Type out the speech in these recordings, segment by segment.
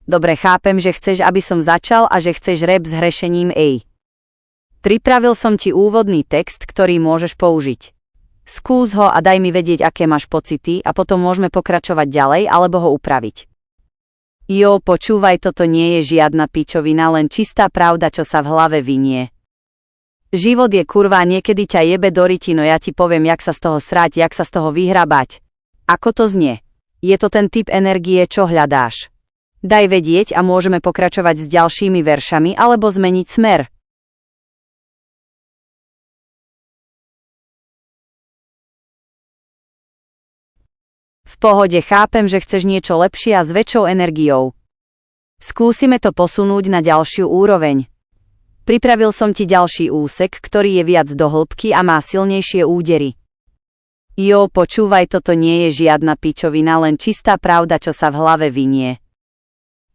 Dobre, chápem, že chceš, aby som začal a že chceš rap s hrešením ej. Pripravil som ti úvodný text, ktorý môžeš použiť. Skús ho a daj mi vedieť, aké máš pocity a potom môžeme pokračovať ďalej alebo ho upraviť. Jo, počúvaj, toto nie je žiadna pičovina, len čistá pravda, čo sa v hlave vinie. Život je kurva, niekedy ťa jebe do ryti, no ja ti poviem, jak sa z toho srať, jak sa z toho vyhrabať. Ako to znie? Je to ten typ energie, čo hľadáš. Daj vedieť a môžeme pokračovať s ďalšími veršami alebo zmeniť smer. V pohode, chápem, že chceš niečo lepšie a s väčšou energiou. Skúsime to posunúť na ďalšiu úroveň. Pripravil som ti ďalší úsek, ktorý je viac do hĺbky a má silnejšie údery. Jo, počúvaj, toto nie je žiadna pičovina, len čistá pravda, čo sa v hlave vinie.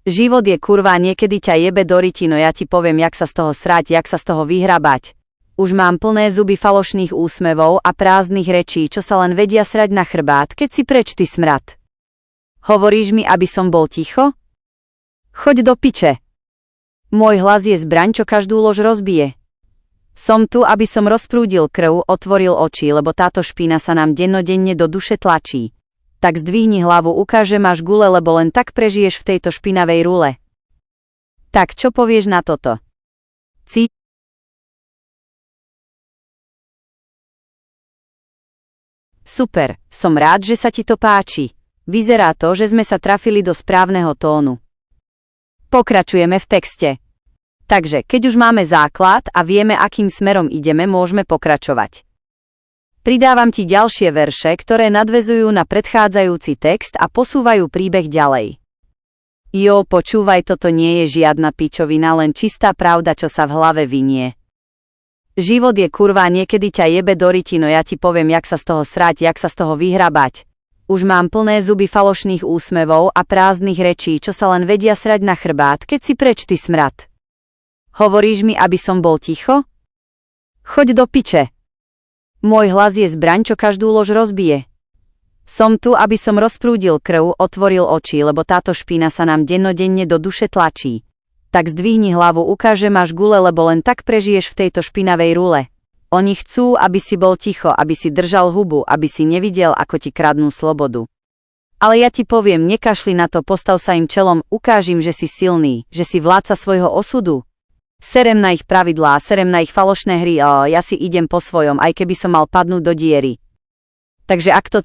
Život je kurva, niekedy ťa jebe do ryti, no ja ti poviem, jak sa z toho srať, jak sa z toho vyhrabať. Už mám plné zuby falošných úsmevov a prázdnych rečí, čo sa len vedia srať na chrbát, keď si preč, ty smrad. Hovoríš mi, aby som bol ticho? Choď do piče. Môj hlas je zbraň, čo každú lož rozbije. Som tu, aby som rozprúdil krv, otvoril oči, lebo táto špína sa nám dennodenne do duše tlačí. Tak zdvihni hlavu, ukážem až gule, lebo len tak prežiješ v tejto špinavej rule. Tak čo povieš na toto? Super, som rád, že sa ti to páči. Vyzerá to, že sme sa trafili do správneho tónu. Pokračujeme v texte. Takže, keď už máme základ a vieme, akým smerom ideme, môžeme pokračovať. Pridávam ti ďalšie verše, ktoré nadväzujú na predchádzajúci text a posúvajú príbeh ďalej. Jo, počúvaj, toto nie je žiadna pičovina, len čistá pravda, čo sa v hlave vinie. Život je kurva, niekedy ťa jebe do ryti, no ja ti poviem, jak sa z toho srať, jak sa z toho vyhrabať. Už mám plné zuby falošných úsmevov a prázdnych rečí, čo sa len vedia srať na chrbát, keď si preč, ty smrad. Hovoríš mi, aby som bol ticho? Choď do piče. Môj hlas je zbraň, čo každú lož rozbije. Som tu, aby som rozprúdil krv, otvoril oči, lebo táto špína sa nám dennodenne do duše tlačí. Tak zdvihni hlavu, ukážem až gule, lebo len tak prežiješ v tejto špinavej rule. Oni chcú, aby si bol ticho, aby si držal hubu, aby si nevidel, ako ti kradnú slobodu. Ale ja ti poviem, nekašli na to, postav sa im čelom, ukáž im, že si silný, že si vládca svojho osudu. Serem na ich pravidlá, serem na ich falošné hry, ja si idem po svojom, aj keby som mal padnúť do diery. Takže ak to